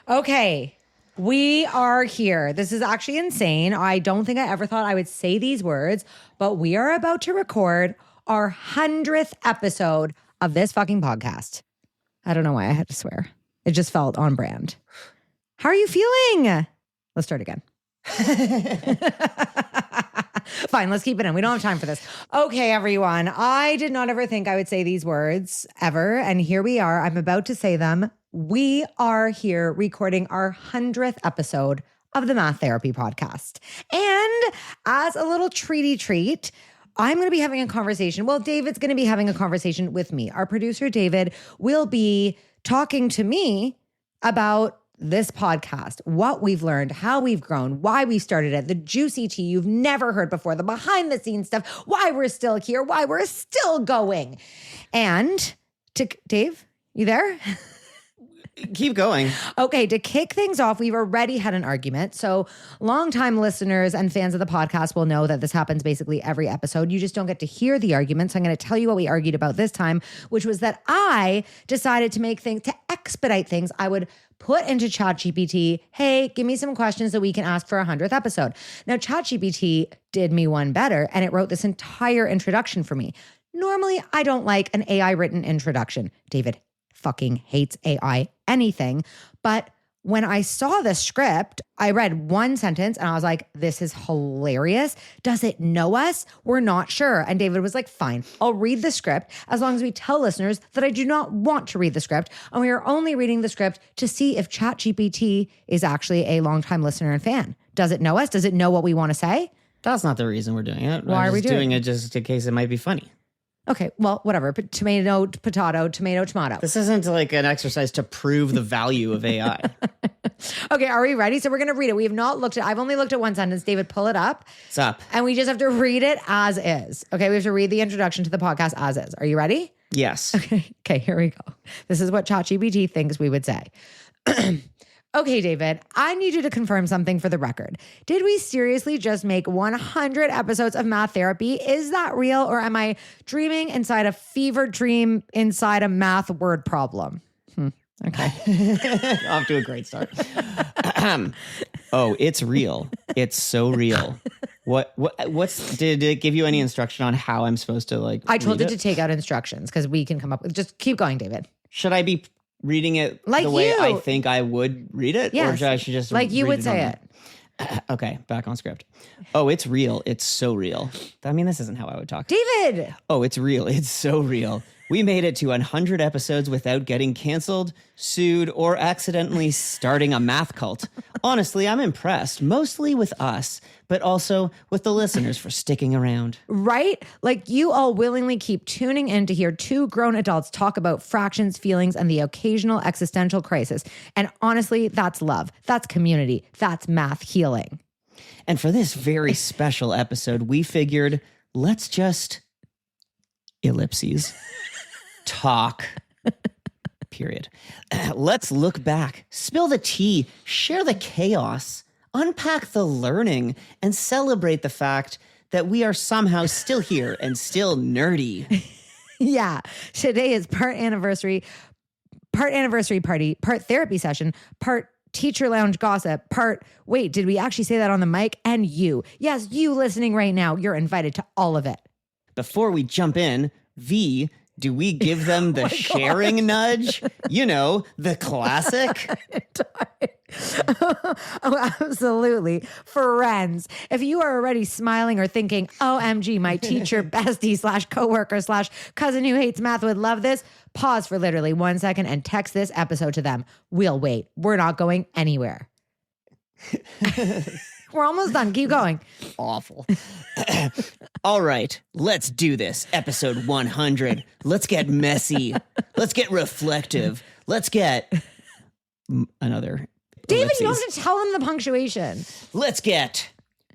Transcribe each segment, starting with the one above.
Okay, we are here. This is actually insane. I don't think I ever thought I would say these words, but we are about to record our 100th episode of this fucking podcast. I don't know why I had to swear. It just felt on brand. How are you feeling? Let's start again. Fine, let's keep it in. We don't have time for this. Okay, everyone. I did not ever think I would say these words ever. And here we are. I'm about to say them. We are here recording our 100th episode of the Math Therapy Podcast. And as a little treat, I'm going to be having a conversation. Well, David's going to be having a conversation with me. Our producer, David, will be talking to me about this podcast, what we've learned, how we've grown, why we started it, the juicy tea you've never heard before, the behind the scenes stuff, why we're still here, why we're still going. And Dave, you there? Keep going. Okay, to kick things off, we've already had an argument. So longtime listeners and fans of the podcast will know that this happens basically every episode. You just don't get to hear the argument. So I'm going to tell you what we argued about this time, which was that I decided to expedite things. I would put into ChatGPT, hey, give me some questions that we can ask for a 100th episode. Now, ChatGPT did me one better, and it wrote this entire introduction for me. Normally, I don't like an AI written introduction. David fucking hates AI anything. But when I saw the script, I read one sentence and I was like, this is hilarious. Does it know us? We're not sure. And David was like, fine, I'll read the script as long as we tell listeners that I do not want to read the script. And we are only reading the script to see if ChatGPT is actually a longtime listener and fan. Does it know us? Does it know what we want to say? That's not the reason we're doing it. Why are we doing it? Just in case it might be funny. Okay, well, whatever. Tomato, potato, tomato, tomato. This isn't like an exercise to prove the value of AI. Okay, are we ready? So we're going to read it. We have not looked at, I've only looked at one sentence. David, pull it up. It's up. And we just have to read it as is. Okay, we have to read the introduction to the podcast as is. Are you ready? Yes. Okay, here we go. This is what ChatGPT thinks we would say. Okay, David, I need you to confirm something for the record. Did we seriously just make 100 episodes of math therapy? Is that real, or am I dreaming inside a fever dream inside a math word problem? Okay. Off to a great start. Oh, it's real. It's so real. Did it give you any instruction on how I'm supposed to I told it to take out instructions because we can come up with, just keep going, David. Should I be reading it like the way I think I would read it? Yes. Or I should just like you would say it. Okay, back on script. Oh, it's real. It's so real. I mean, this isn't how I would talk. David! Oh, it's real. It's so real. We made it to 100 episodes without getting canceled, sued, or accidentally starting a math cult. Honestly, I'm impressed, mostly with us, but also with the listeners for sticking around. Right? Like you all willingly keep tuning in to hear two grown adults talk about fractions, feelings, and the occasional existential crisis. And honestly, that's love. That's community. That's math healing. And for this very special episode, we figured, let's just ellipses. Talk. Period. Let's look back, spill the tea, share the chaos, unpack the learning, and celebrate the fact that we are somehow still here and still nerdy. Yeah. Today is part anniversary party, part therapy session, part teacher lounge gossip, wait, did we actually say that on the mic? And you. Yes, you listening right now, you're invited to all of it. Before we jump in, do we give them the sharing nudge? You know, the classic. Oh, absolutely. Friends, if you are already smiling or thinking, OMG, my teacher, bestie / coworker / cousin who hates math would love this, pause for literally 1 second and text this episode to them. We'll wait. We're not going anywhere. We're almost done. Keep going. Awful. All right, let's do this. Episode 100. Let's get messy. Let's get reflective. Let's get another. David, ellipses. you don't have to tell them the punctuation. Let's get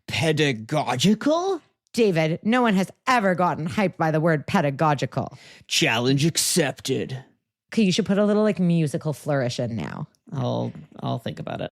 pedagogical. David, no one has ever gotten hyped by the word pedagogical. Challenge accepted. Okay, you should put a little musical flourish in now. I'll think about it.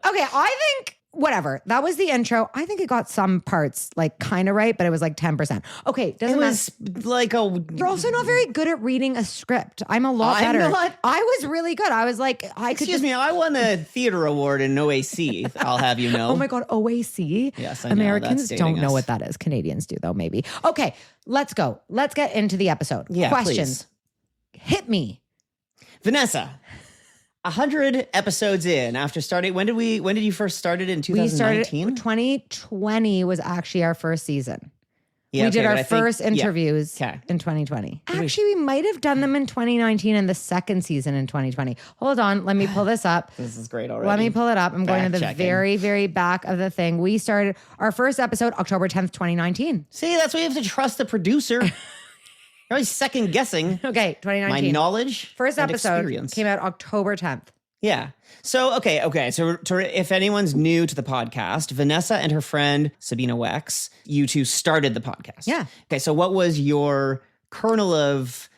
Okay, I think whatever. That was the intro. I think it got some parts like kind of right, but it was like 10%. Okay, doesn't It matter. was like a. You're also not very good at reading a script. I'm a lot I'm better. not. I was really good. I was like, I could Excuse me, I won a theater award in OAC. I'll have you know. Oh my God, OAC. Yes, I know. Americans That's don't dating know us. what that is. Canadians do though, maybe. Okay, let's go. Let's get into the episode. Yeah, Questions. Hit me. Vanessa, 100 episodes in after starting. When did you first start it in We started 2019? 2020 was actually our first season. Yeah, We did okay, our but I think- first interviews Okay. in 2020. Actually, we might have done them in 2019 and the second season in 2020. Hold on, let me pull this up. This is great already. Let me pull it up. I'm going to the Fact-checking. very, very back of the thing. We started our first episode October 10th, 2019. See, that's why you have to trust the producer. You're always second guessing Okay, my 2019. knowledge First and episode experience. came out October 10th. Yeah. So, okay. So if anyone's new to the podcast, Vanessa and her friend Sabina Wex, you two started the podcast. Yeah. Okay. So what was your kernel of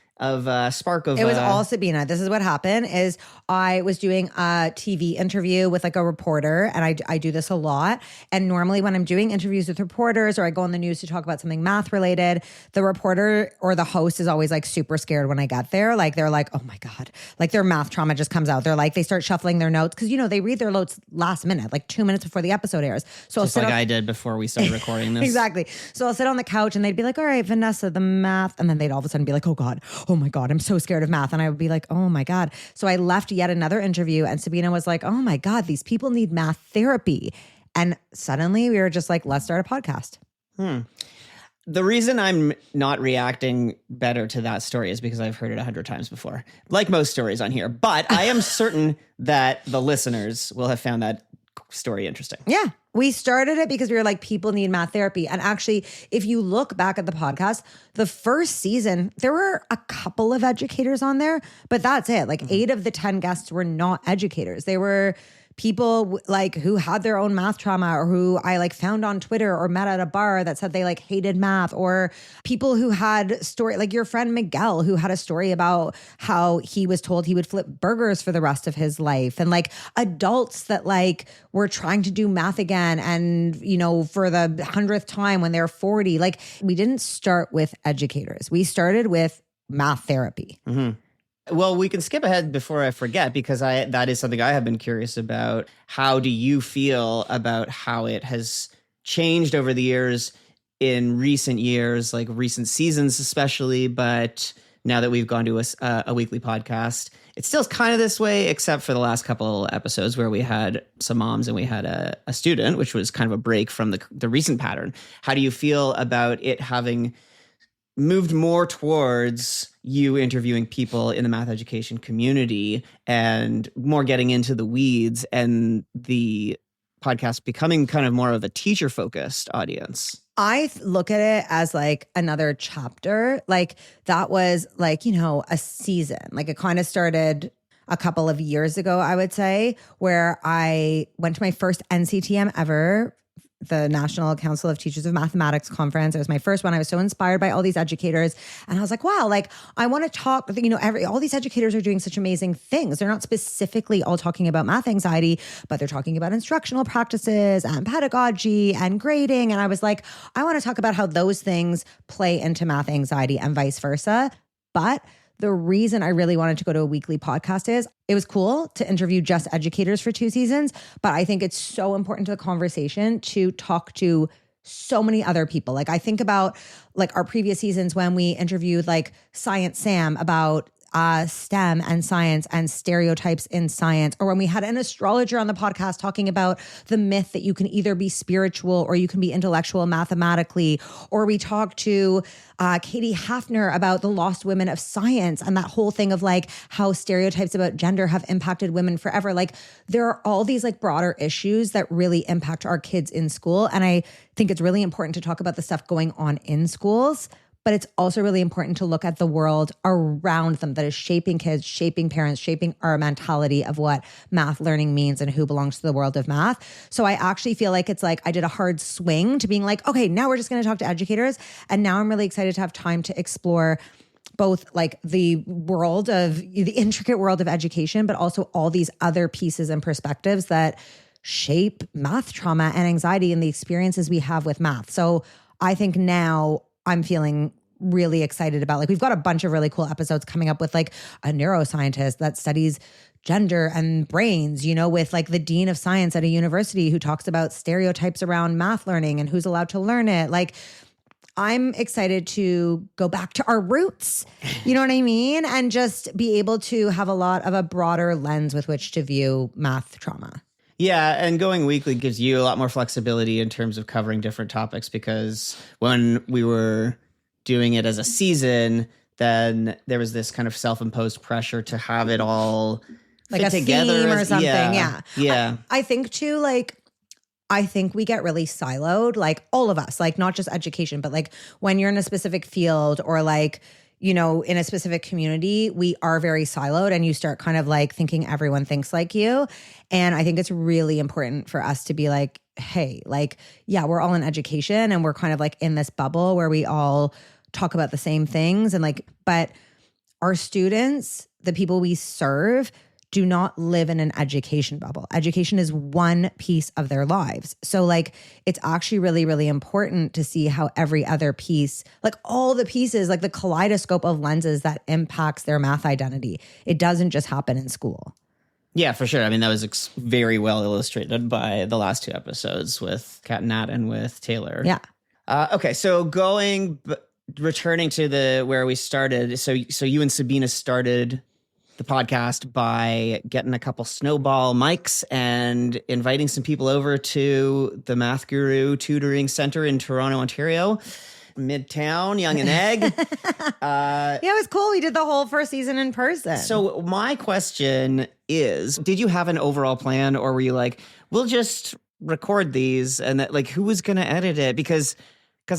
spark of? It was all Sabina. This is what happened is I was doing a TV interview with like a reporter, and I do this a lot. And normally when I'm doing interviews with reporters or I go on the news to talk about something math related, the reporter or the host is always like super scared when I get there. Like they're like, oh my God, like their math trauma just comes out. They're like, they start shuffling their notes because, you know, they read their notes last minute, like 2 minutes before the episode airs. So just like I did before we started recording this. Exactly. So I'll sit on the couch and they'd be like, all right, Vanessa, the math. And then they'd all of a sudden be like, oh my God, I'm so scared of math. And I would be like, oh my God. So I left yet another interview and Sabina was like, oh my God, these people need math therapy. And suddenly we were just like, let's start a podcast. The reason I'm not reacting better to that story is because I've heard it 100 times before, like most stories on here. But I am certain that the listeners will have found that story interesting. Yeah. We started it because we were like, people need math therapy. And actually, if you look back at the podcast, the first season, there were a couple of educators on there, but that's it. Like 8 of the 10 guests were not educators. They were people like who had their own math trauma or who I like found on Twitter or met at a bar that said they like hated math, or people who had story like your friend Miguel who had a story about how he was told he would flip burgers for the rest of his life, and like adults that like were trying to do math again and, you know, for the 100th time when they're 40. Like we didn't start with educators. We started with math therapy. Well, we can skip ahead before I forget, because that is something I have been curious about. How do you feel about how it has changed over the years in recent years, like recent seasons especially, but now that we've gone to a weekly podcast, it still is kind of this way, except for the last couple episodes where we had some moms and we had a student, which was kind of a break from the recent pattern. How do you feel about it having moved more towards you interviewing people in the math education community and more getting into the weeds, and the podcast becoming kind of more of a teacher-focused audience? I look at it as like another chapter. Like that was like, you know, a season. Like it kind of started a couple of years ago, I would say, where I went to my first NCTM ever, the National Council of Teachers of Mathematics conference. It was my first one. I was so inspired by all these educators. And I was like, wow, like I want to talk, you know, all these educators are doing such amazing things. They're not specifically all talking about math anxiety, but they're talking about instructional practices and pedagogy and grading. And I was like, I want to talk about how those things play into math anxiety and vice versa. But the reason I really wanted to go to a weekly podcast is it was cool to interview just educators for 2 seasons, but I think it's so important to the conversation to talk to so many other people. Like I think about like our previous seasons when we interviewed like Science Sam about STEM and science and stereotypes in science, or when we had an astrologer on the podcast talking about the myth that you can either be spiritual or you can be intellectual mathematically, or we talked to Katie Hafner about the lost women of science and that whole thing of like how stereotypes about gender have impacted women forever. Like there are all these like broader issues that really impact our kids in school. And I think it's really important to talk about the stuff going on in schools, but it's also really important to look at the world around them that is shaping kids, shaping parents, shaping our mentality of what math learning means and who belongs to the world of math. So I actually feel like it's like I did a hard swing to being like, okay, now we're just going to talk to educators. And now I'm really excited to have time to explore both like the intricate world of education, but also all these other pieces and perspectives that shape math trauma and anxiety and the experiences we have with math. So I think now I'm feeling really excited about, like, we've got a bunch of really cool episodes coming up with like a neuroscientist that studies gender and brains, you know, with like the dean of science at a university who talks about stereotypes around math learning and who's allowed to learn it. Like, I'm excited to go back to our roots, you know what I mean? And just be able to have a lot of a broader lens with which to view math trauma. Yeah, and going weekly gives you a lot more flexibility in terms of covering different topics, because when we were doing it as a season, then there was this kind of self-imposed pressure to have it all like fit a together theme or something. Yeah. I think too, like, I think we get really siloed, like all of us, like not just education, but like when you're in a specific field or like, you know, in a specific community, we are very siloed and you start kind of like thinking everyone thinks like you. And I think it's really important for us to be like, hey, like, yeah, we're all in education and we're kind of like in this bubble where we all talk about the same things. And like, but our students, the people we serve, do not live in an education bubble. Education is one piece of their lives. So like, it's actually really, really important to see how every other piece, like all the pieces, like the kaleidoscope of lenses that impacts their math identity. It doesn't just happen in school. Yeah, for sure. I mean, that was very well illustrated by the last two episodes with Kat and Nat and with Taylor. Yeah. Okay, so returning to where we started. So you and Sabina started the podcast by getting a couple snowball mics and inviting some people over to the Math Guru Tutoring Center in Toronto, Ontario, Midtown, Young and Egg. Yeah, it was cool. We did the whole first season in person. So my question is, did you have an overall plan, or were you like, we'll just record these, and that, like, who was going to edit it? Because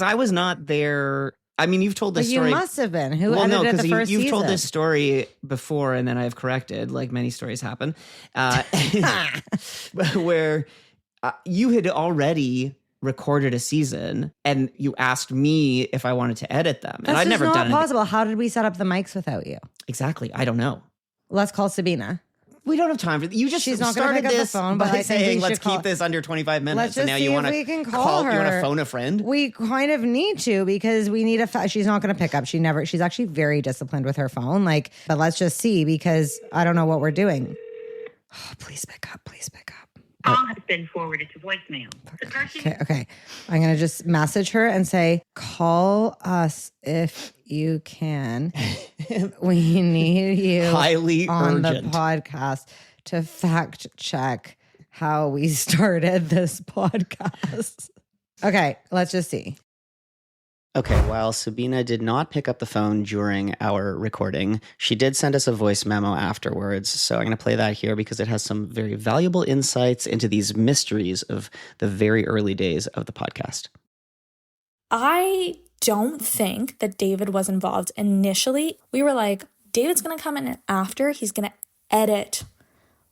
I was not there. I mean, you've told this story. You must have been. Who edited the first season? You've told this story before, and then I've corrected, like many stories happen, where you had already recorded a season, and you asked me if I wanted to edit them, and I'd never done it. That's not possible. How did we set up the mics without you? Exactly. I don't know. Let's call Sabina. We don't have time for you. Just She's not started pick up this the phone, by saying, let's keep this under 25 minutes. Let's and just now see you want if we can call her. You want to phone a friend? We kind of need to, because we need she's not going to pick up. She's actually very disciplined with her phone. Like, but let's just see, because I don't know what we're doing. Oh, please pick up. Please pick up. Call has been forwarded to voicemail. The person Okay. I'm going to just message her and say, call us if you can. We need you highly on urgent the podcast to fact check how we started this podcast. Okay, let's just see. Okay, while Sabina did not pick up the phone during our recording, she did send us a voice memo afterwards. So I'm going to play that here because it has some very valuable insights into these mysteries of the very early days of the podcast. I don't think that David was involved initially. We were like, David's going to come in after. He's going to edit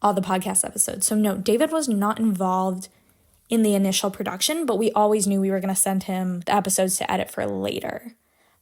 all the podcast episodes. So no, David was not involved in the initial production, but we always knew we were going to send him the episodes to edit for later.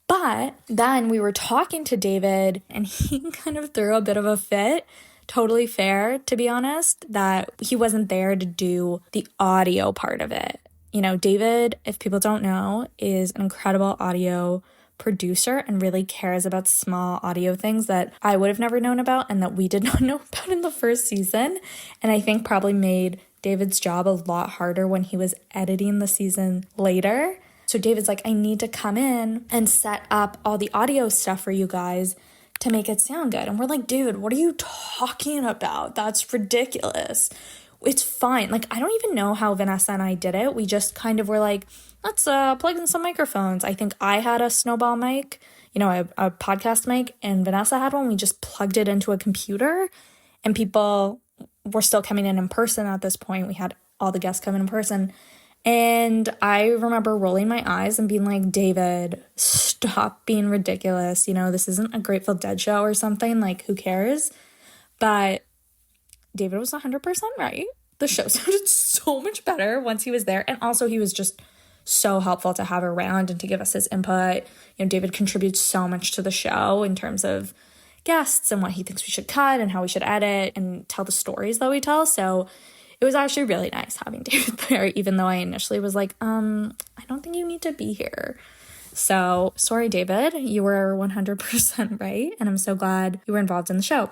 But then we were talking to David and he kind of threw a bit of a fit. Totally fair, to be honest, that he wasn't there to do the audio part of it. You know, David, if people don't know, is an incredible audio producer and really cares about small audio things that I would have never known about and that we did not know about in the first season. And I think probably made David's job a lot harder when he was editing the season later. So David's like, I need to come in and set up all the audio stuff for you guys to make it sound good. And we're like, dude, what are you talking about? That's ridiculous. It's fine. Like, I don't even know how Vanessa and I did it. We just kind of were like, let's plug in some microphones. I think I had a snowball mic, you know, a podcast mic, and Vanessa had one. We just plugged it into a computer, and people were still coming in person at this point. We had all the guests come in person. And I remember rolling my eyes and being like, David, stop being ridiculous. You know, this isn't a Grateful Dead show or something. Like, who cares? But David was 100% right. The show sounded so much better once he was there. And also he was just so helpful to have around and to give us his input. You know, David contributes so much to the show in terms of guests and what he thinks we should cut and how we should edit and tell the stories that we tell. So it was actually really nice having David there, even though I initially was like, I don't think you need to be here. So sorry, David, you were 100% right. And I'm so glad you were involved in the show.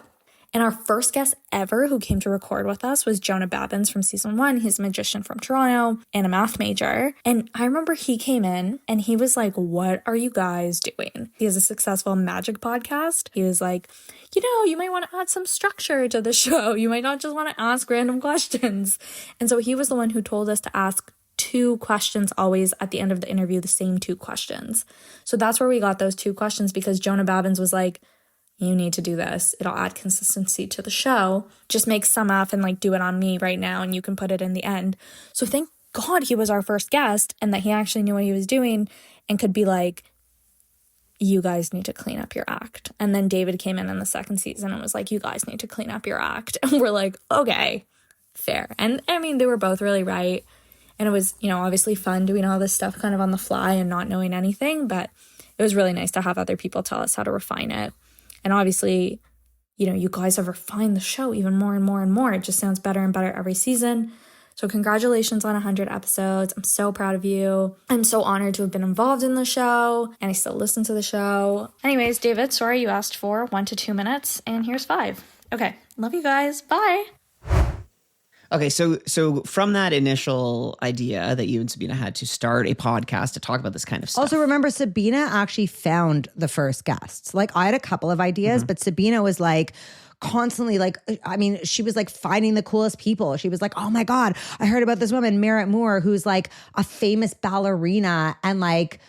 And our first guest ever who came to record with us was Jonah Babbins from season 1. He's a magician from Toronto and a math major. And I remember he came in and he was like, what are you guys doing? He has a successful magic podcast. He was like, you might want to add some structure to the show. You might not just want to ask random questions. And so he was the one who told us to ask 2 questions always at the end of the interview, the same 2 questions. So that's where we got those 2 questions, because Jonah Babbins was like, you need to do this. It'll add consistency to the show. Just make some up and like do it on me right now and you can put it in the end. So thank God he was our first guest and that he actually knew what he was doing and could be like, you guys need to clean up your act. And then David came in the second season and was like, you guys need to clean up your act. And we're like, okay, fair. And I mean, they were both really right. And it was, obviously fun doing all this stuff kind of on the fly and not knowing anything. But it was really nice to have other people tell us how to refine it. And obviously, you guys have refined the show even more and more and more. It just sounds better and better every season. So congratulations on 100 episodes. I'm so proud of you. I'm so honored to have been involved in the show, and I still listen to the show. Anyways, David, sorry you asked for 1 to 2 minutes, and here's 5. Okay, love you guys. Bye. Okay, so from that initial idea that you and Sabina had to start a podcast to talk about this kind of stuff. Also, remember, Sabina actually found the first guests. Like, I had a couple of ideas, but Sabina was like constantly she was like finding the coolest people. She was like, oh my God, I heard about this woman, Merritt Moore, who's like a famous ballerina and like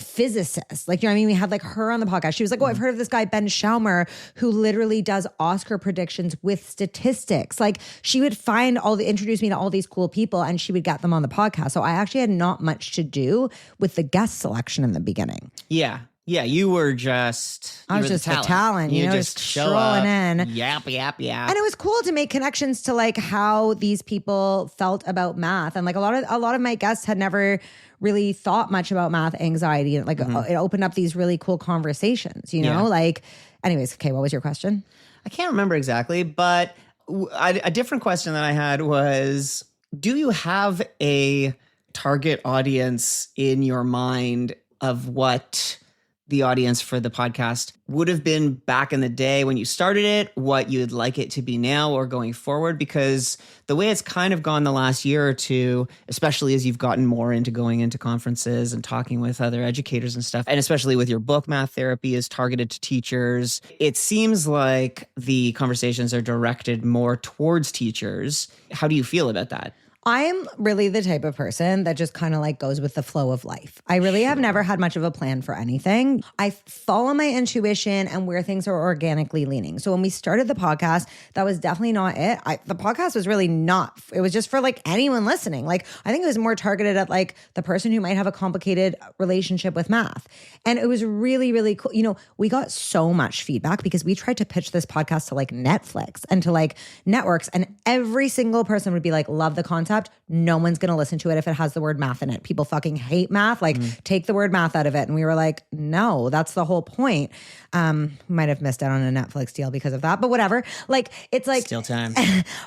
physicist. Like, you know what I mean? We had like her on the podcast. She was like, oh, I've heard of this guy, Ben Schaumer, who literally does Oscar predictions with statistics. Like, she would introduce me to all these cool people and she would get them on the podcast. So I actually had not much to do with the guest selection in the beginning. Yeah. Yeah, you were just... I was just a talent, just strolling in. Yap. And it was cool to make connections to like how these people felt about math. And like a lot of my guests had never really thought much about math anxiety. And like it opened up these really cool conversations, like, anyways, okay, what was your question? I can't remember exactly, but a different question that I had was, do you have a target audience in your mind of what the audience for the podcast would have been back in the day when you started it, what you'd like it to be now or going forward? Because the way it's kind of gone the last year or two, especially as you've gotten more into going into conferences and talking with other educators and stuff, and especially with your book, Math Therapy is targeted to teachers, it seems like the conversations are directed more towards teachers. How do you feel about that? I'm really the type of person that just kind of like goes with the flow of life. I really have never had much of a plan for anything. I follow my intuition and where things are organically leaning. So when we started the podcast, that was definitely not it. The podcast was really not, it was just for like anyone listening. Like, I think it was more targeted at like the person who might have a complicated relationship with math. And it was really, really cool. We got so much feedback because we tried to pitch this podcast to like Netflix and to like networks, and every single person would be like, love the concept. No one's going to listen to it if it has the word math in it. People fucking hate math. Like, take the word math out of it. And we were like, no, that's the whole point. Might have missed out on a Netflix deal because of that, but whatever. Like, it's like still time.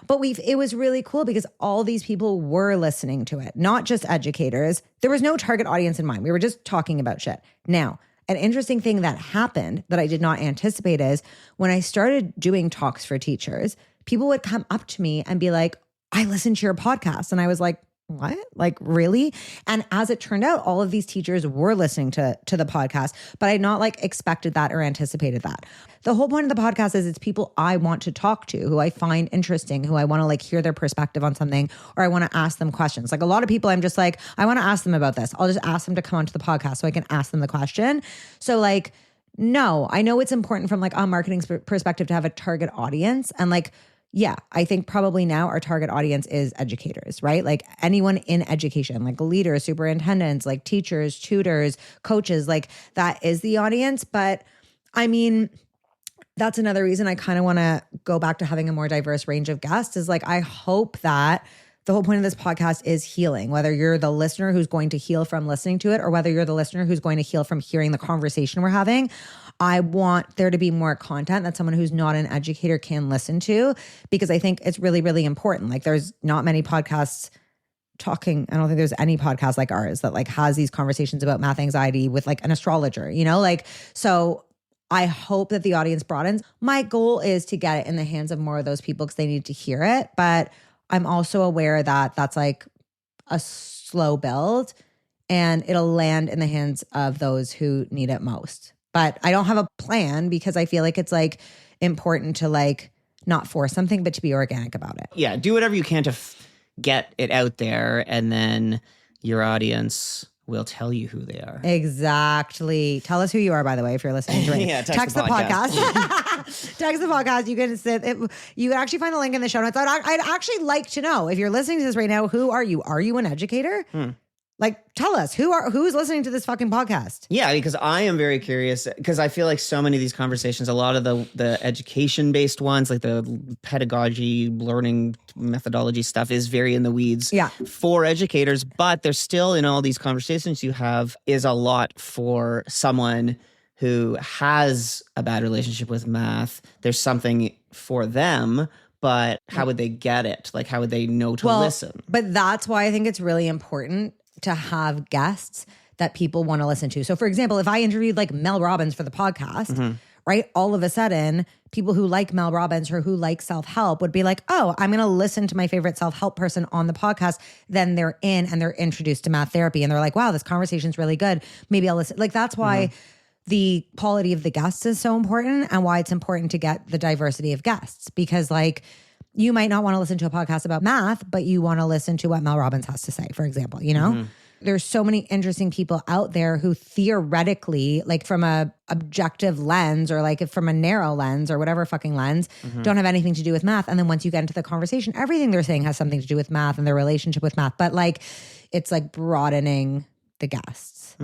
But it was really cool because all these people were listening to it, not just educators. There was no target audience in mind. We were just talking about shit. Now, an interesting thing that happened that I did not anticipate is when I started doing talks for teachers, people would come up to me and be like, I listened to your podcast. And I was like, what? Like, really? And as it turned out, all of these teachers were listening to the podcast, but I had not like expected that or anticipated that. The whole point of the podcast is it's people I want to talk to, who I find interesting, who I want to like hear their perspective on something, or I want to ask them questions. Like, a lot of people, I'm just like, I want to ask them about this. I'll just ask them to come onto the podcast so I can ask them the question. So like, no, I know it's important from like a marketing perspective to have a target audience. And like, yeah, I think probably now our target audience is educators, right? Like anyone in education, like leaders, superintendents, like teachers, tutors, coaches, like that is the audience. But I mean, that's another reason I kind of want to go back to having a more diverse range of guests is like, I hope that the whole point of this podcast is healing, whether you're the listener who's going to heal from listening to it or whether you're the listener who's going to heal from hearing the conversation we're having. I want there to be more content that someone who's not an educator can listen to, because I think it's really, really important. Like there's not many podcasts talking. I don't think there's any podcast like ours that like has these conversations about math anxiety with like an astrologer, you know, like, so I hope that the audience broadens. My goal is to get it in the hands of more of those people because they need to hear it. But I'm also aware that that's like a slow build and it'll land in the hands of those who need it most. But I don't have a plan because I feel like it's like important to like not force something, but to be organic about it. Yeah, do whatever you can to get it out there, and then your audience will tell you who they are. Exactly. Tell us who you are, by the way, if you're listening to it. Yeah, text the podcast. Text the podcast. You can you can actually find the link in the show notes. I'd actually like to know, if you're listening to this right now, who are you? Are you an educator? Like, tell us who's listening to this fucking podcast. Yeah, because I am very curious, because I feel like so many of these conversations, a lot of the education-based ones, like the pedagogy, learning methodology stuff is very in the weeds for educators, but there's still, in all these conversations you have, is a lot for someone who has a bad relationship with math. There's something for them, but how would they get it? Like, how would they know to listen? But that's why I think it's really important to have guests that people want to listen to. So for example, if I interviewed like Mel Robbins for the podcast, right? All of a sudden, people who like Mel Robbins or who like self-help would be like, oh, I'm going to listen to my favorite self-help person on the podcast. Then they're in and they're introduced to math therapy and they're like, wow, this conversation's really good. Maybe I'll listen. Like that's why the quality of the guests is so important and why it's important to get the diversity of guests, because like, you might not want to listen to a podcast about math, but you want to listen to what Mel Robbins has to say, for example, you know? There's so many interesting people out there who theoretically, like from a objective lens or like from a narrow lens or whatever fucking lens, don't have anything to do with math. And then once you get into the conversation, everything they're saying has something to do with math and their relationship with math. But like, it's like broadening the guests.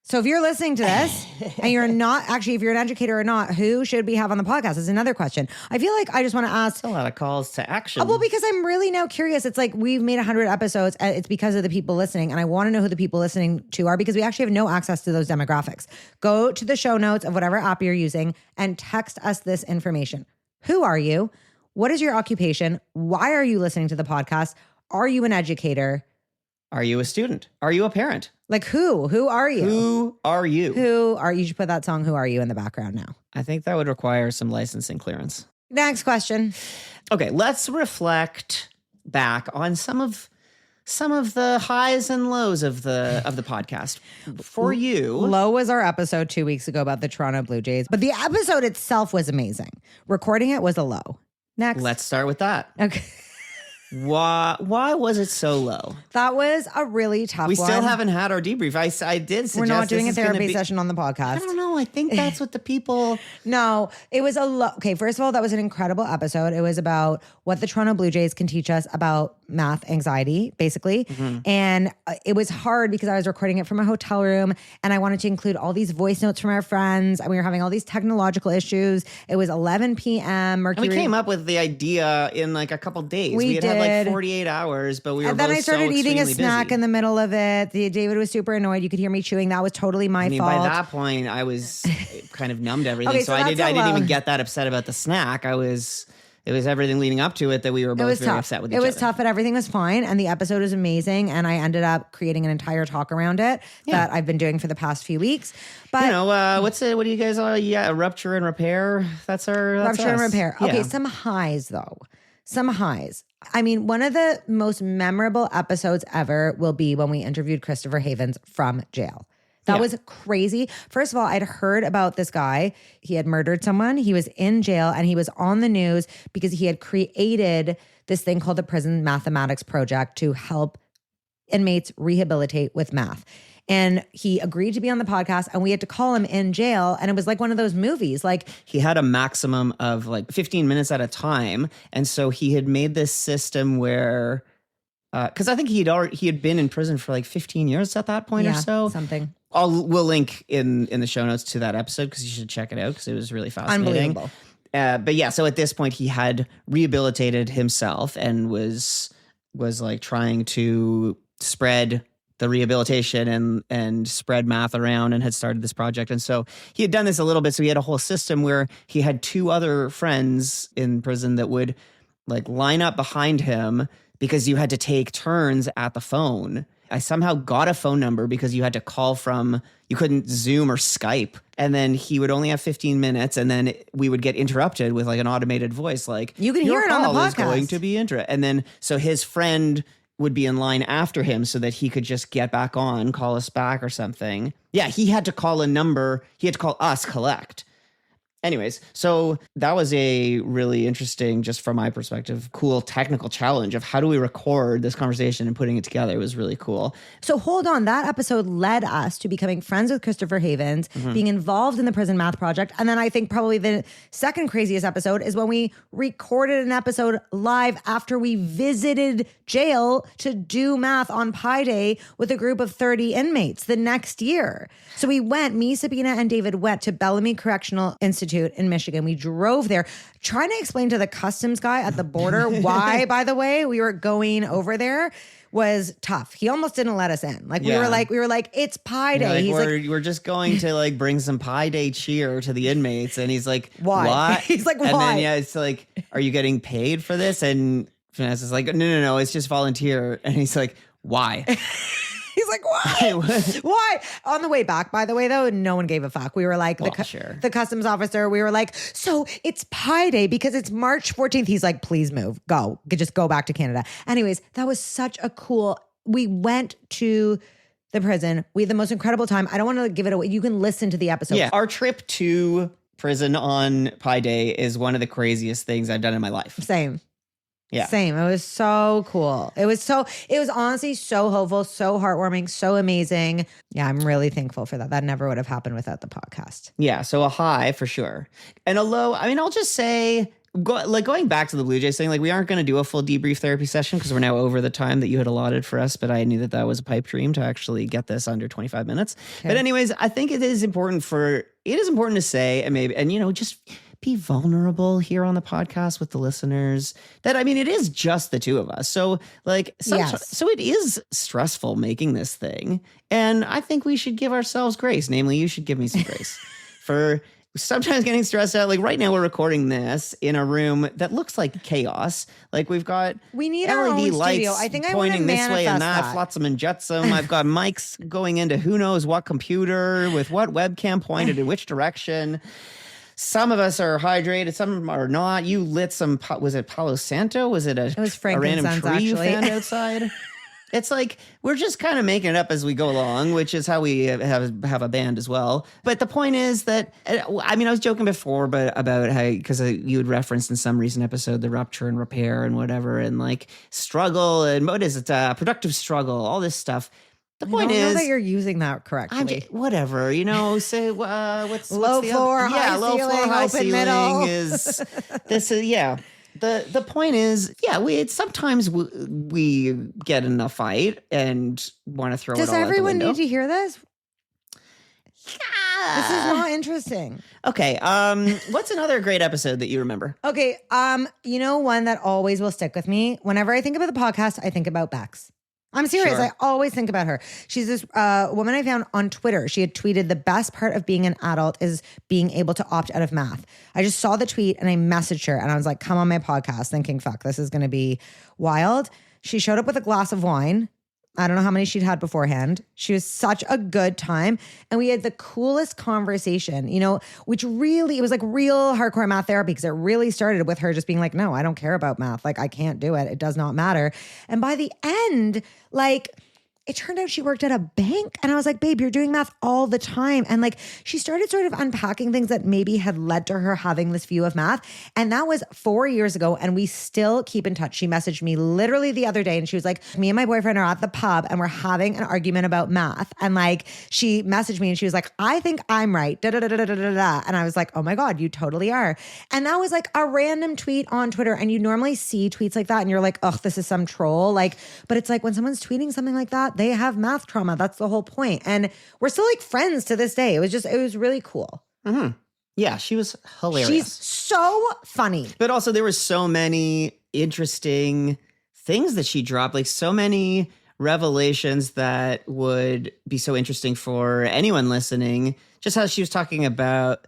So if you're listening to this and you're not, actually, if you're an educator or not, who should we have on the podcast is another question. I feel like I just want to ask. A lot of calls to action. Well, because I'm really now curious. It's like we've made 100 episodes. And it's because of the people listening. And I want to know who the people listening to are, because we actually have no access to those demographics. Go to the show notes of whatever app you're using and text us this information. Who are you? What is your occupation? Why are you listening to the podcast? Are you an educator? Are you a student? Are you a parent? Like who? Who are you? Who are you? You should put that song, Who Are You, in the background now. I think that would require some licensing clearance. Next question. Okay, let's reflect back on some of the highs and lows of the podcast. For you, low was our episode 2 weeks ago about the Toronto Blue Jays, but the episode itself was amazing. Recording it was a low. Next. Let's start with that. Okay. Why was it so low? That was a really tough one. We still haven't had our debrief. I did suggest we're not doing a therapy session on the podcast. I don't know. I think that's what the people... No, it was a low. Okay, first of all, that was an incredible episode. It was about what the Toronto Blue Jays can teach us about math anxiety, basically. And it was hard because I was recording it from a hotel room and I wanted to include all these voice notes from our friends and we were having all these technological issues. It was 11 p.m. Mercury. And we came up with the idea in like a couple days. We had like 48 hours, but we were and then both I started eating a snack busy. in the middle of it. David was super annoyed. You could hear me chewing. That was totally my fault. By that point, I was kind of numb to everything. Okay, so I didn't even get that upset about the snack. It was everything leading up to it that we were both very upset with each other. It was tough, but everything was fine. And the episode was amazing. And I ended up creating an entire talk around it that I've been doing for the past few weeks. But you know, what do you guys rupture and repair? That's rupture and repair. Okay, Yeah. some highs though. Some highs. I mean, one of the most memorable episodes ever will be when we interviewed Christopher Havens from jail. That was crazy. First of all, I'd heard about this guy. He had murdered someone. He was in jail and he was on the news because he had created this thing called the Prison Mathematics Project to help inmates rehabilitate with math. And he agreed to be on the podcast and we had to call him in jail. And it was like one of those movies. Like he had a maximum of like 15 minutes at a time. And so he had made this system where, because I think he had been in prison for like 15 years at that point or so. Something. We'll link in the show notes to that episode because you should check it out because it was really fascinating. Unbelievable. But yeah, so at this point he had rehabilitated himself and was was like trying to spread the rehabilitation and spread math around and had started this project. And so he had done this a little bit. So he had a whole system where he had 2 other friends in prison that would like line up behind him because you had to take turns at the phone. I somehow got a phone number because you had to call from, you couldn't Zoom or Skype. And then he would only have 15 minutes. And then we would get interrupted with like an automated voice. Like, you can hear it on the podcast. Is going to be and then, so his friend would be in line after him so that he could just get back on, call us back or something. Yeah, he had to call a number. He had to call us collect. Anyways, so that was a really interesting, just from my perspective, cool technical challenge of how do we record this conversation and putting it together. It was really cool. So hold on. That episode led us to becoming friends with Christopher Havens, being involved in the Prison Math Project. And then I think probably the second craziest episode is when we recorded an episode live after we visited jail to do math on Pi Day with a group of 30 inmates the next year. So we went, me, Sabina, and David went to Bellamy Correctional Institute in Michigan. We drove there trying to explain to the customs guy at the border why, by the way, we were going over there was tough. He almost didn't let us in. Like we were like, it's Pi Day. Like, we're just going to like bring some Pi Day cheer to the inmates. And he's like, why? What? He's like, why? And then it's like, are you getting paid for this? And Vanessa's like, no, it's just volunteer. And he's like, why? He's like, why? Why? On the way back, by the way, though, no one gave a fuck. We were like, the customs officer, we were like, so it's Pi Day because it's March 14th. He's like, please move. Go. Just go back to Canada. Anyways, that was such a cool, we went to the prison. We had the most incredible time. I don't want to give it away. You can listen to the episode. Yeah, our trip to prison on Pi Day is one of the craziest things I've done in my life. Same. Yeah. Same. It was so cool. It was honestly so hopeful, so heartwarming, so amazing. Yeah, I'm really thankful for that. That never would have happened without the podcast. Yeah. So a high for sure. And a low, I mean, I'll just say, going back to the Blue Jays thing, like we aren't going to do a full debrief therapy session because we're now over the time that you had allotted for us. But I knew that was a pipe dream to actually get this under 25 minutes. Okay. But anyways, I think it is important to say, and just be vulnerable here on the podcast with the listeners that, I mean, it is just the two of us. So like, so it is stressful making this thing. And I think we should give ourselves grace. Namely, you should give me some grace for sometimes getting stressed out. Like right now we're recording this in a room that looks like chaos. Like we need LED our own lights studio. I think pointing this way and that, that. flotsam and jetsam. I've got mics going into who knows what computer with what webcam pointed in which direction. Some of us are hydrated, some are not. You lit some, was it Palo Santo? Was it a random tree you found outside? It's like, we're just kind of making it up as we go along, which is how we have a band as well. But the point is that, I mean, I was joking before about how, because you had referenced in some recent episode, the rupture and repair and whatever, and like struggle and what is it? Productive struggle, all this stuff. The point is, I don't know that you're using that correctly. Whatever, say what's low floor, high low ceiling, floor, high open ceiling middle. is this is The point is, sometimes we get in a fight and want to throw it all out the window. Does everyone need to hear this? This is not interesting. Okay, what's another great episode that you remember? Okay, one that always will stick with me. Whenever I think about the podcast, I think about Bex. I'm serious. Sure. I always think about her. She's this woman I found on Twitter. She had tweeted, the best part of being an adult is being able to opt out of math. I just saw the tweet and I messaged her and I was like, come on my podcast, thinking, fuck, this is going to be wild. She showed up with a glass of wine. I don't know how many she'd had beforehand. She was such a good time. And we had the coolest conversation, which really, it was like real hardcore math therapy because it really started with her just being like, no, I don't care about math. Like, I can't do it. It does not matter. And by the end, it turned out she worked at a bank. And I was like, babe, you're doing math all the time. And she started sort of unpacking things that maybe had led to her having this view of math. And that was 4 years ago. And we still keep in touch. She messaged me literally the other day and she was like, me and my boyfriend are at the pub and we're having an argument about math. And she messaged me and she was like, I think I'm right. Da, da, da, da, da, da, da. And I was like, oh my God, you totally are. And that was a random tweet on Twitter. And you normally see tweets like that and you're like, oh, this is some troll. But it's when someone's tweeting something like that, they have math trauma. That's the whole point. And we're still friends to this day. It was really cool. Mm-hmm. Yeah, she was hilarious. She's so funny. But also there were so many interesting things that she dropped, like so many revelations that would be so interesting for anyone listening. Just how she was talking about,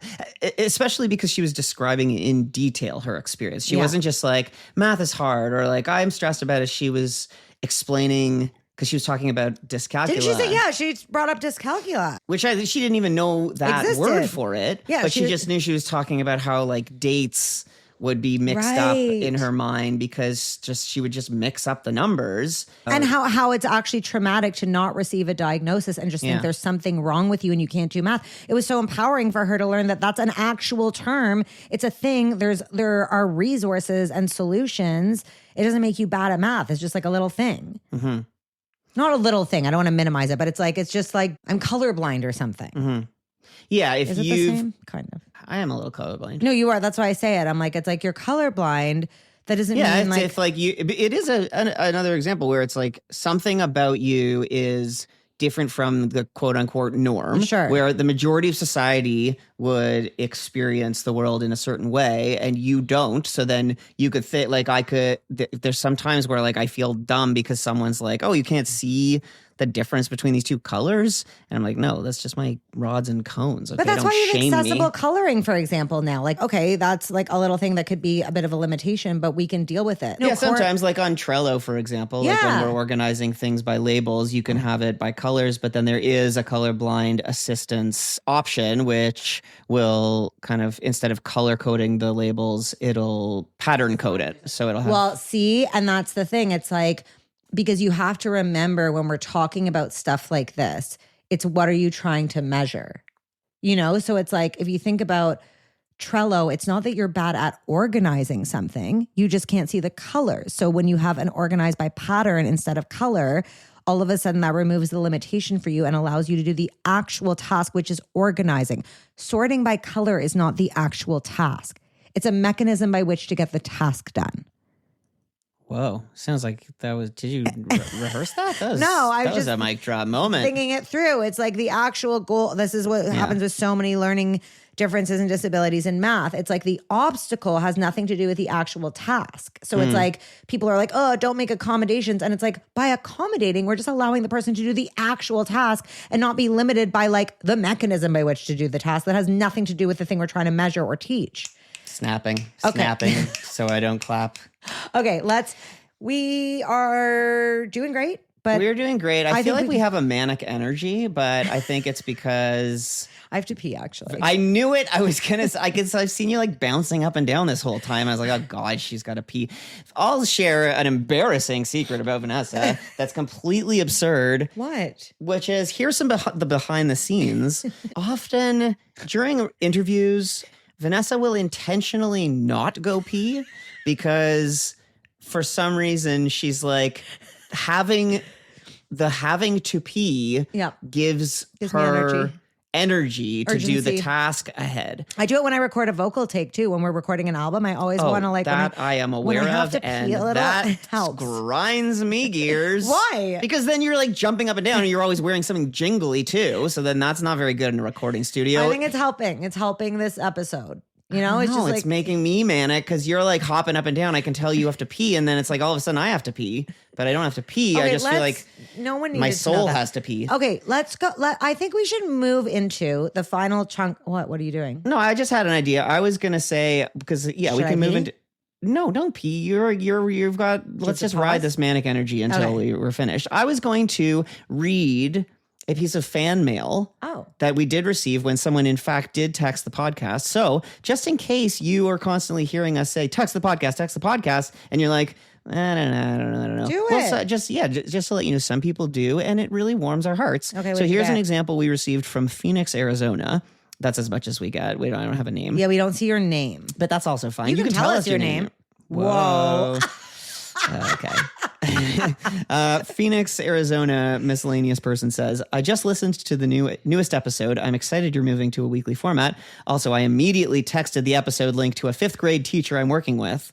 especially because she was describing in detail her experience. She wasn't just like, math is hard, or like, I'm stressed about it. She was explaining, because she was talking about dyscalculia. Didn't she say, yeah, she brought up dyscalculia. Which she didn't even know that Existed. word for it. Yeah, but she just knew she was talking about how like dates would be mixed up in her mind because she would just mix up the numbers. And how it's actually traumatic to not receive a diagnosis and just think there's something wrong with you and you can't do math. It was so empowering for her to learn that that's an actual term. It's a thing. There are resources and solutions. It doesn't make you bad at math. It's just like a little thing. Mm-hmm. Not a little thing. I don't want to minimize it, but it's just like I'm colorblind or something. Mm-hmm. Yeah, if Is it the same? Kind of. I am a little colorblind. No, you are. That's why I say it. I'm like, it's like you're colorblind. That doesn't mean it's, like... if like you, it is another example where it's like something about you is different from the quote unquote norm. Sure. Where the majority of society would experience the world in a certain way and you don't. So then you could think like there's some times where like I feel dumb because someone's like, oh, you can't see the difference between these two colors. And I'm like, no, that's just my rods and cones. Okay, but that's don't why you have shame accessible me. Coloring, for example, now. Like, okay, that's like a little thing that could be a bit of a limitation, but we can deal with it. Sometimes like on Trello, for example, like when we're organizing things by labels, you can have it by colors, but then there is a colorblind assistance option, which will kind of, instead of color coding the labels, it'll pattern code it. So it'll have... Well, see, and that's the thing. It's like, because you have to remember when we're talking about stuff like this, it's what are you trying to measure? You know, so it's like if you think about Trello, it's not that you're bad at organizing something, you just can't see the colors. So when you have an organized by pattern instead of color, all of a sudden that removes the limitation for you and allows you to do the actual task, which is organizing. Sorting by color is not the actual task. It's a mechanism by which to get the task done. Whoa, sounds like that was, did you rehearse that? That was a mic drop moment. Thinking it through. It's like the actual goal. This is what happens with so many learning differences and disabilities in math. It's like the obstacle has nothing to do with the actual task. So it's like people are like, oh, don't make accommodations. And it's like by accommodating, we're just allowing the person to do the actual task and not be limited by like the mechanism by which to do the task that has nothing to do with the thing we're trying to measure or teach. Snapping Okay. so I don't clap. Okay, we are doing great, but we're doing great. I feel like we have a manic energy, but I think it's because I have to pee actually. I knew it. I've seen you like bouncing up and down this whole time. I was like, oh God, she's got to pee. I'll share an embarrassing secret about Vanessa that's completely absurd. What? Which is, here's some the behind the scenes. Often during interviews, Vanessa will intentionally not go pee because for some reason she's like having to pee gives her energy to do the task ahead. I do it when I record a vocal take too. When we're recording an album, I always want to like that I am aware of, and that grinds me gears. Why? Because then you're like jumping up and down, and you're always wearing something jingly too. So then that's not very good in a recording studio. I think it's helping. It's helping this episode. You know, it's just like, it's making me manic because you're like hopping up and down. I can tell you have to pee, and then it's like all of a sudden I have to pee, but I don't have to pee. Okay, I just feel like no one my soul has to pee. Okay, let's go. I think we should move into the final chunk. What are you doing? No, I just had an idea. I was gonna say because we can move into. No, don't pee. You've got. Let's just ride this manic energy until we're finished. I was going to read a piece of fan mail that we did receive when someone in fact did text the podcast. So just in case you are constantly hearing us say, text the podcast, and you're like, I don't know. Do it. Well, just to let you know, some people do, and it really warms our hearts. Okay, so here's an example we received from Phoenix, Arizona. That's as much as we get. I don't have a name. Yeah, we don't see your name. But that's also fine. You can tell us your name. Whoa. Okay. Phoenix, Arizona miscellaneous person says, I just listened to the newest episode. I'm excited you're moving to a weekly format. Also, I immediately texted the episode link to a 5th grade teacher I'm working with.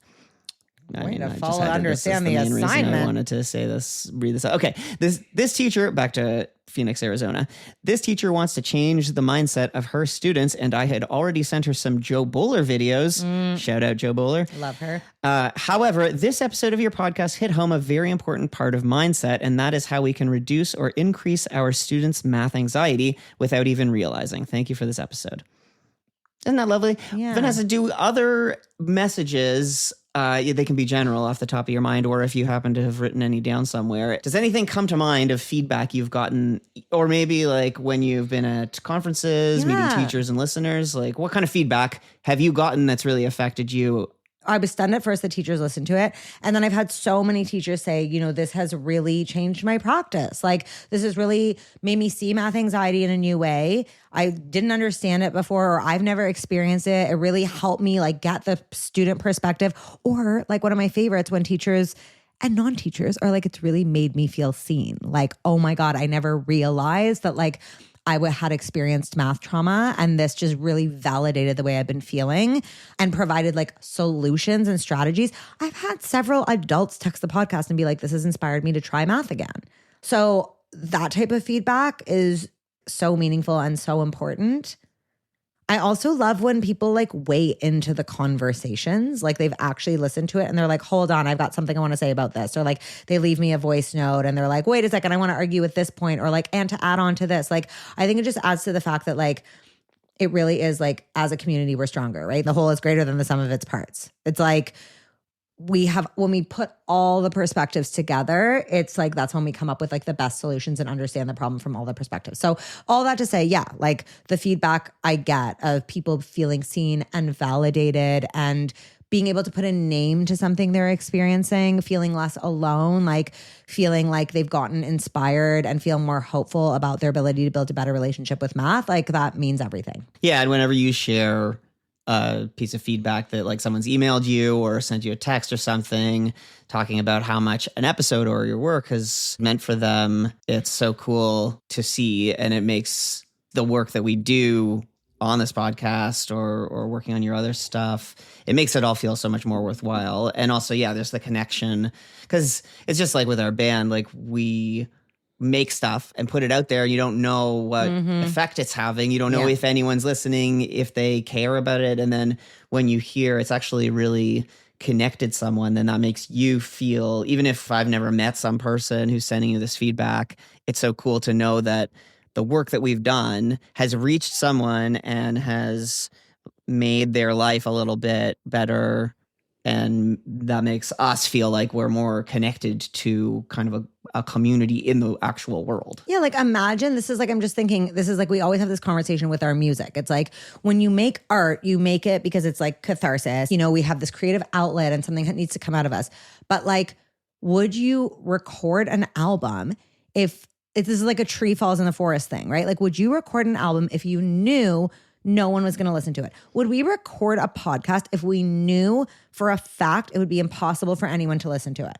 Way to I just follow, had to- this is understand the main reason I assignment. wanted to read this out. Okay, this teacher, back to Phoenix, Arizona. This teacher wants to change the mindset of her students, and I had already sent her some Joe Bowler videos. Shout out Joe Bowler. Love her. However, this episode of your podcast hit home a very important part of mindset, and that is how we can reduce or increase our students' math anxiety without even realizing. Thank you for this episode. Isn't that lovely? Yeah. Vanessa, do other messages, they can be general off the top of your mind, or if you happen to have written any down somewhere, does anything come to mind of feedback you've gotten, or maybe like when you've been at conferences, meeting teachers and listeners, like what kind of feedback have you gotten that's really affected you? I was stunned at first that teachers listened to it. And then I've had so many teachers say, you know, this has really changed my practice. Like, this has really made me see math anxiety in a new way. I didn't understand it before, or I've never experienced it. It really helped me like get the student perspective. Or like one of my favorites when teachers and non-teachers are like, it's really made me feel seen. Like, oh my God, I never realized that like had experienced math trauma, and this just really validated the way I've been feeling and provided like solutions and strategies. I've had several adults text the podcast and be like, this has inspired me to try math again. So that type of feedback is so meaningful and so important. I also love when people like weigh into the conversations, like they've actually listened to it and they're like, hold on, I've got something I want to say about this. Or like they leave me a voice note and they're like, wait a second, I want to argue with this point, or like, and to add on to this. Like, I think it just adds to the fact that like, it really is like, as a community, we're stronger, right? The whole is greater than the sum of its parts. It's like, when we put all the perspectives together, it's like, that's when we come up with like the best solutions and understand the problem from all the perspectives. So all that to say, yeah, like the feedback I get of people feeling seen and validated and being able to put a name to something they're experiencing, feeling less alone, like feeling like they've gotten inspired and feel more hopeful about their ability to build a better relationship with math, like that means everything. Yeah, and whenever you share a piece of feedback that like someone's emailed you or sent you a text or something talking about how much an episode or your work has meant for them, it's so cool to see, and it makes the work that we do on this podcast or working on your other stuff, it makes it all feel so much more worthwhile. And also, yeah, there's the connection, because it's just like with our band, like we make stuff and put it out there. You don't know what effect it's having. You don't know if anyone's listening, if they care about it. And then when you hear it's actually really connected someone, then that makes you feel, even if I've never met some person who's sending you this feedback, it's so cool to know that the work that we've done has reached someone and has made their life a little bit better. And that makes us feel like we're more connected to kind of a community in the actual world. Yeah, like imagine, this is like, I'm just thinking, this is like, we always have this conversation with our music. It's like when you make art, you make it because it's like catharsis. You know, we have this creative outlet and something that needs to come out of us. But like, would you record an album if this is like a tree falls in the forest thing, right? Like, would you record an album if you knew no one was going to listen to it? Would we record a podcast if we knew for a fact it would be impossible for anyone to listen to it?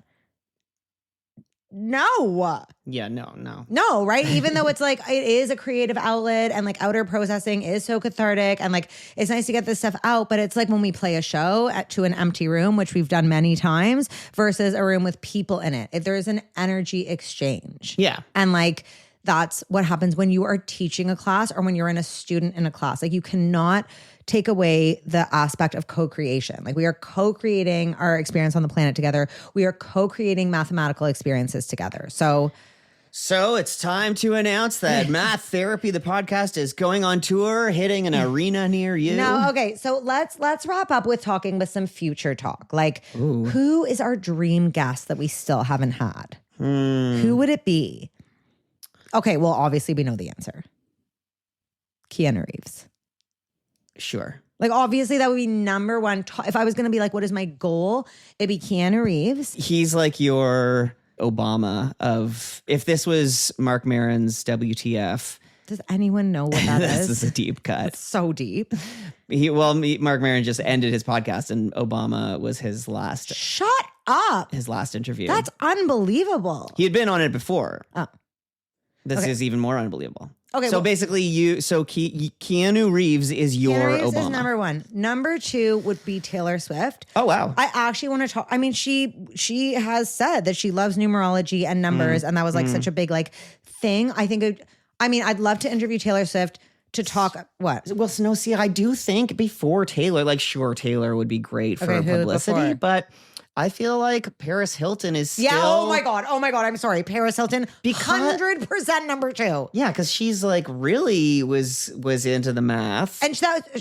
No. Yeah, no. No, right? Even though it's like, it is a creative outlet and like outer processing is so cathartic and like, it's nice to get this stuff out, but it's like when we play a show to an empty room, which we've done many times, versus a room with people in it. If there is an energy exchange. Yeah. And like, that's what happens when you are teaching a class or when you're in a student in a class. Like, you cannot take away the aspect of co-creation. Like, we are co-creating our experience on the planet together. We are co-creating mathematical experiences together. So it's time to announce that Math Therapy, the podcast, is going on tour, hitting an arena near you. No, okay. So let's wrap up with talking with some future talk. Like, who is our dream guest that we still haven't had? Who would it be? Okay, well, obviously we know the answer. Keanu Reeves. Sure. Like, obviously that would be number one. If I was going to be like, what is my goal? It'd be Keanu Reeves. He's like your Obama of, if this was Mark Maron's WTF. Does anyone know what that is? This is a deep cut. It's so deep. Mark Maron just ended his podcast and Obama was his last. Shut up. His last interview. That's unbelievable. He had been on it before. Oh. This is even more unbelievable. Okay, So well, basically, Keanu Reeves is your Keanu Reeves Obama. is number one. Number two would be Taylor Swift. Oh wow! I actually want to talk. I mean, she has said that she loves numerology and numbers, and that was like such a big like thing. I'd love to interview Taylor Swift to talk. What? Well, no, see, I do think before Taylor, like, sure, Taylor would be great for Okay, who publicity, before? but I feel like Paris Hilton is still. Yeah. Oh my god. I'm sorry. Paris Hilton. 100% number two. Yeah, because she's like really was into the math, And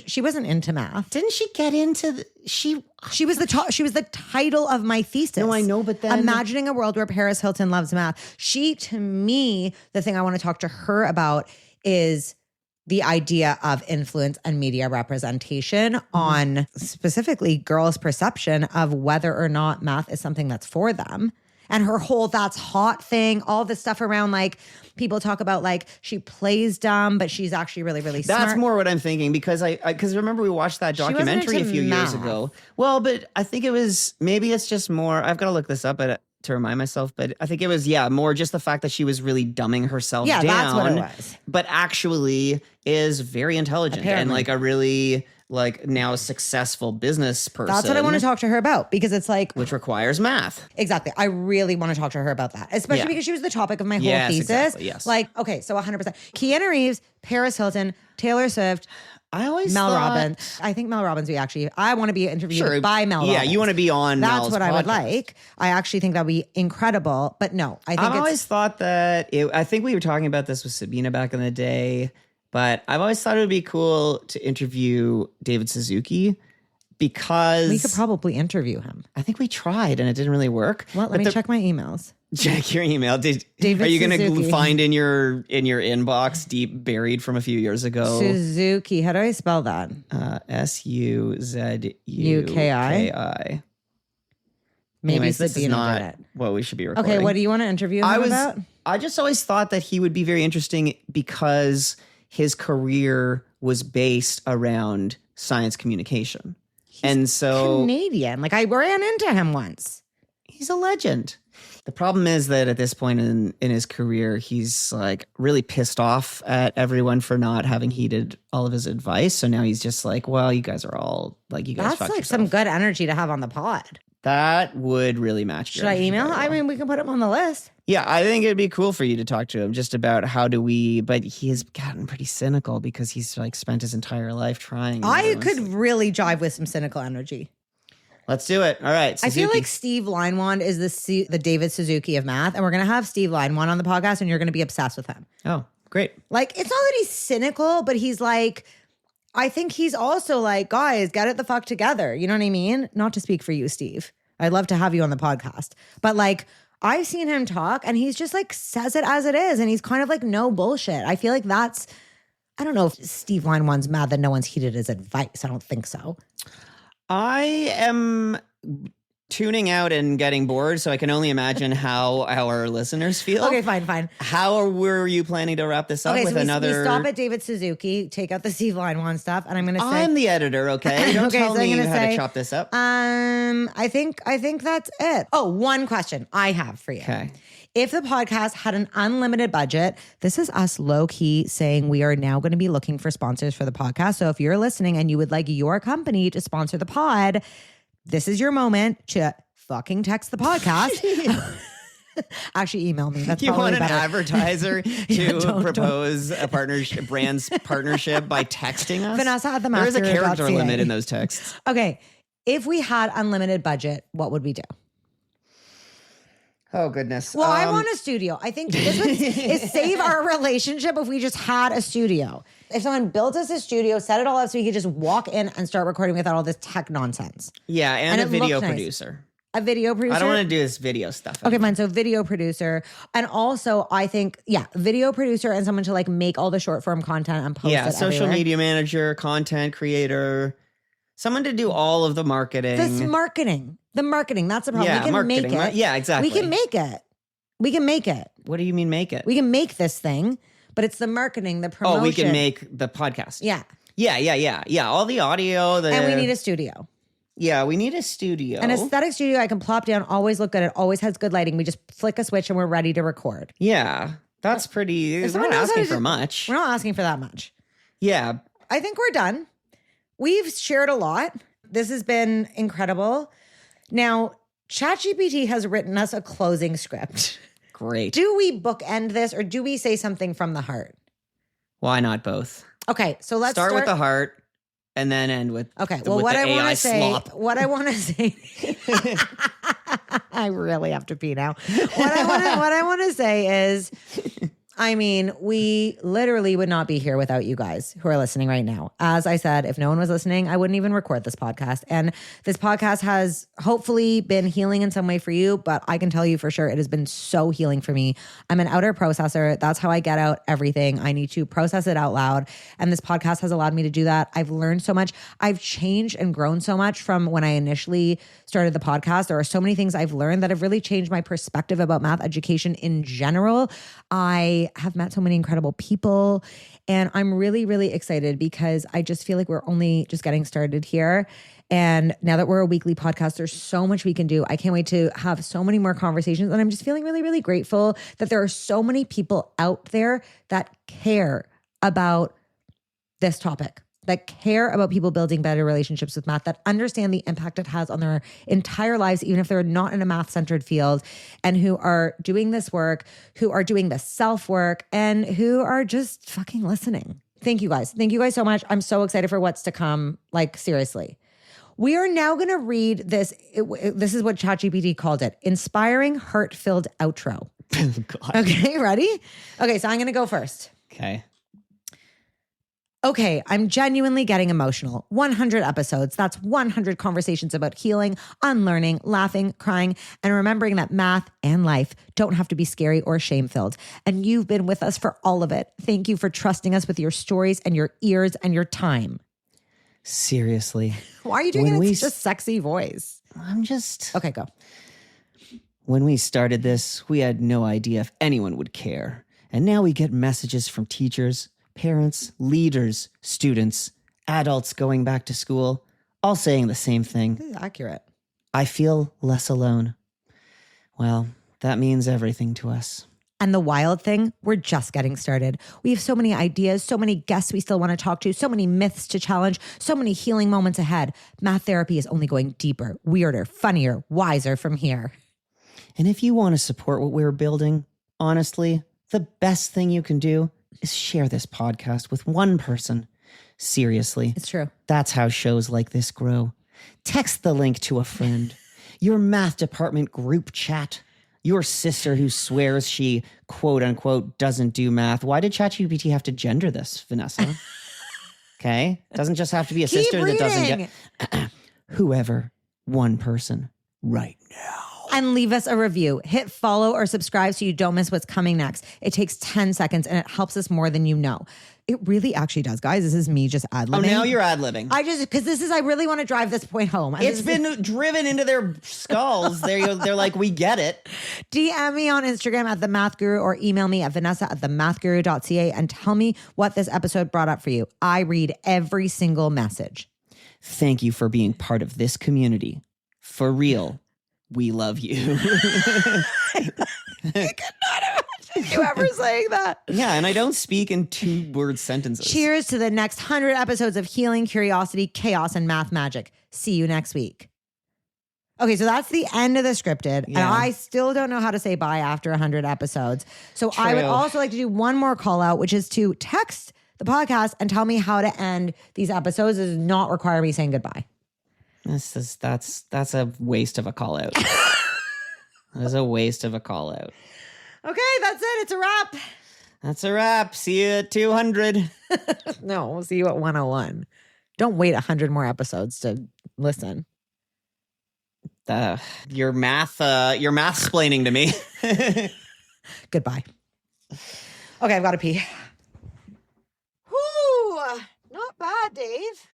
she wasn't into math. didn't she get into she? She was the title of my thesis. No, I know, but then imagining a world where Paris Hilton loves math. To me, the thing I want to talk to her about is the idea of influence and media representation on specifically girls' perception of whether or not math is something that's for them. And her whole that's hot thing, all this stuff around like people talk about like she plays dumb, but she's actually really, really smart. That's more what I'm thinking because because remember we watched that wasn't documentary a into few years math. ago. Well, but I think maybe it's just more. I've got to look this up to remind myself, but I think it was more just the fact that she was really dumbing herself down. That's what it was. But actually is very intelligent and Apparently. like a really like now successful business person. That's what I want to talk to her about because it's like which requires math. exactly. I really want to talk to her about that, especially Yeah. because she was the topic of my whole Yes, thesis. exactly, yes. Like, okay, so 100%. Keanu Reeves, Paris Hilton, Taylor Swift, I always Mel thought, Robbins. I think Mel Robbins. I want to be interviewed by Mel Robbins. Yeah, you want to be on. That's Mel's what I would podcast. like. I actually think that would be incredible. But no, I think I've it's always thought that I think we were talking about this with Sabina back in the day, but I've always thought it would be cool to interview David Suzuki because we could probably interview him. I think we tried and it didn't really work. Well, let me check my emails. Check your email. David are you going Suzuki. to find in your inbox deep buried from a few years ago? Suzuki. How do I spell that? Suzuki. Maybe Anyways, this is Sabina not did it. what we should be recording. Okay, what do you want to interview him about? I just always thought that he would be very interesting because his career was based around science communication. And so Canadian. Like I ran into him once. he's a legend. The problem is that at this point in his career, he's like really pissed off at everyone for not having heeded all of his advice. So now he's just like, well, you guys are all like, you guys That's fuck like yourself. some good energy to have on the pod. That would really match your Should I energy email? very I well. mean, we can put him on the list. Yeah, I think it'd be cool for you to talk to him just about but he has gotten pretty cynical because he's like spent his entire life trying. I could really jive with some cynical energy. Let's do it. All right. I feel Suzuki. like Steve Linewand is the David Suzuki of math, and we're gonna have Steve Linewand on the podcast, and you're gonna be obsessed with him. Oh, great. Like, it's not that he's cynical, but he's like, I think he's also like, guys, get it the fuck together. You know what I mean? Not to speak for you, Steve. I'd love to have you on the podcast, but like, I've seen him talk, and he's just like says it as it is, and he's kind of like no bullshit. I feel like that's. I don't know if Steve Linewand's mad that no one's heeded his advice. I don't think so. I am tuning out and getting bored, so I can only imagine how our listeners feel. Okay, fine. How were you planning to wrap this up Okay, with so we another? stop at David Suzuki, take out the Steve Linewand stuff, and I'm going to say, I'm the editor, okay? Don't Okay, tell so I'm me gonna how to say, chop this up. I think that's it. Oh, one question I have for you. Okay. If the podcast had an unlimited budget, this is us low key saying we are now going to be looking for sponsors for the podcast. So if you're listening and you would like your company to sponsor the pod, this is your moment to fucking text the podcast. Actually, email me. That's You probably want an better. advertiser to don't. propose a brand's partnership by texting us? Vanessa at the There is a character master.ca. limit in those texts. Okay, if we had unlimited budget, what would we do? Oh, goodness. Well, I want a studio. I think this would is save our relationship if we just had a studio. If someone built us a studio, set it all up so we could just walk in and start recording without all this tech nonsense. Yeah, and And a it video looked nice. producer. A video producer. I don't want to do this video stuff. Okay, fine. So video producer. And also I think, video producer and someone to like make all the short form content and post Yeah, it social everywhere. media manager, content creator, someone to do all of the marketing. This marketing. The marketing. That's the problem. Yeah, we can marketing. make it. Yeah, exactly. We can make it. We can make it. What do you mean make it? We can make this thing, but it's the marketing, the promotion. Oh, we can make the podcast. Yeah. Yeah. All the audio. And we need a studio. Yeah, we need a studio. An aesthetic studio I can plop down, always look good. It always has good lighting. We just flick a switch and we're ready to record. Yeah. That's pretty. If We're someone not knows how to asking for do- much. We're not asking for that much. Yeah. I think we're done. We've shared a lot. This has been incredible. Now, ChatGPT has written us a closing script. Great. Do we bookend this or do we say something from the heart? Why not both? Okay, so let's start with the heart and then end with Okay, the, well, with what the I want AI to say, slop. what I want to say, I really have to pee now. What I want to say is, I mean, we literally would not be here without you guys who are listening right now. As I said, if no one was listening, I wouldn't even record this podcast. And this podcast has hopefully been healing in some way for you, but I can tell you for sure it has been so healing for me. I'm an outer processor. That's how I get out everything. I need to process it out loud. And this podcast has allowed me to do that. I've learned so much. I've changed and grown so much from when I initially started the podcast. There are so many things I've learned that have really changed my perspective about math education in general. I have met so many incredible people and I'm really, really excited because I just feel like we're only just getting started here. And now that we're a weekly podcast, there's so much we can do. I can't wait to have so many more conversations. And I'm just feeling really, really grateful that there are so many people out there that care about this topic, that care about people building better relationships with math, that understand the impact it has on their entire lives, even if they're not in a math-centered field, and who are doing this work, who are doing the self-work, and who are just fucking listening. Thank you guys. Thank you guys so much. I'm so excited for what's to come. Like, seriously. We are now going to read this. This is what ChatGPT called it. Inspiring, heart-filled outro. Oh, God. Okay, ready? Okay, so I'm going to go first. Okay. Okay, I'm genuinely getting emotional. 100 episodes. That's 100 conversations about healing, unlearning, laughing, crying, and remembering that math and life don't have to be scary or shame-filled. And you've been with us for all of it. Thank you for trusting us with your stories and your ears and your time. Seriously. Why are you doing When it in we such a sexy voice? I'm just... Okay, go. When we started this, we had no idea if anyone would care. And now we get messages from teachers, parents, leaders, students, adults going back to school, all saying the same thing. This is accurate. I feel less alone. Well, that means everything to us. And the wild thing, we're just getting started. We have so many ideas, so many guests we still want to talk to, so many myths to challenge, so many healing moments ahead. Math therapy is only going deeper, weirder, funnier, wiser from here. And if you want to support what we're building, honestly, the best thing you can do is share this podcast with one person. Seriously. It's true. That's how shows like this grow. Text the link to a friend, your math department group chat, your sister who swears she, quote unquote, doesn't do math. Why did ChatGPT have to gender this, Vanessa? Okay? Doesn't just have to be a Keep sister that doesn't reading. get... Whoever, one person, right now. And leave us a review. Hit follow or subscribe so you don't miss what's coming next. It takes 10 seconds and it helps us more than you know. It really actually does, guys. This is me just ad-libbing. Oh, now you're ad-libbing. I really want to drive this point home. And It's been driven into their skulls. They're like, we get it. DM me on Instagram at The Math Guru or email me at vanessa@themathguru.ca and tell me what this episode brought up for you. I read every single message. Thank you for being part of this community. For real, we love you. I could not imagine you ever saying that. Yeah, and I don't speak in 2-word sentences. Cheers to the next 100 episodes of healing, curiosity, chaos, and math magic. See you next week. Okay, so that's the end of the scripted. And Yeah. I still don't know how to say bye after 100 episodes. So I would True. also like to do one more call out, which is to text the podcast and tell me how to end these episodes. It does not require me saying goodbye. That's a waste of a call out. That is a waste of a call out. Okay, that's it. It's a wrap. That's a wrap. See you at 200. No, we'll see you at 101. Don't wait 100 more episodes to listen. Your math splaining to me. Goodbye. Okay, I've got to pee.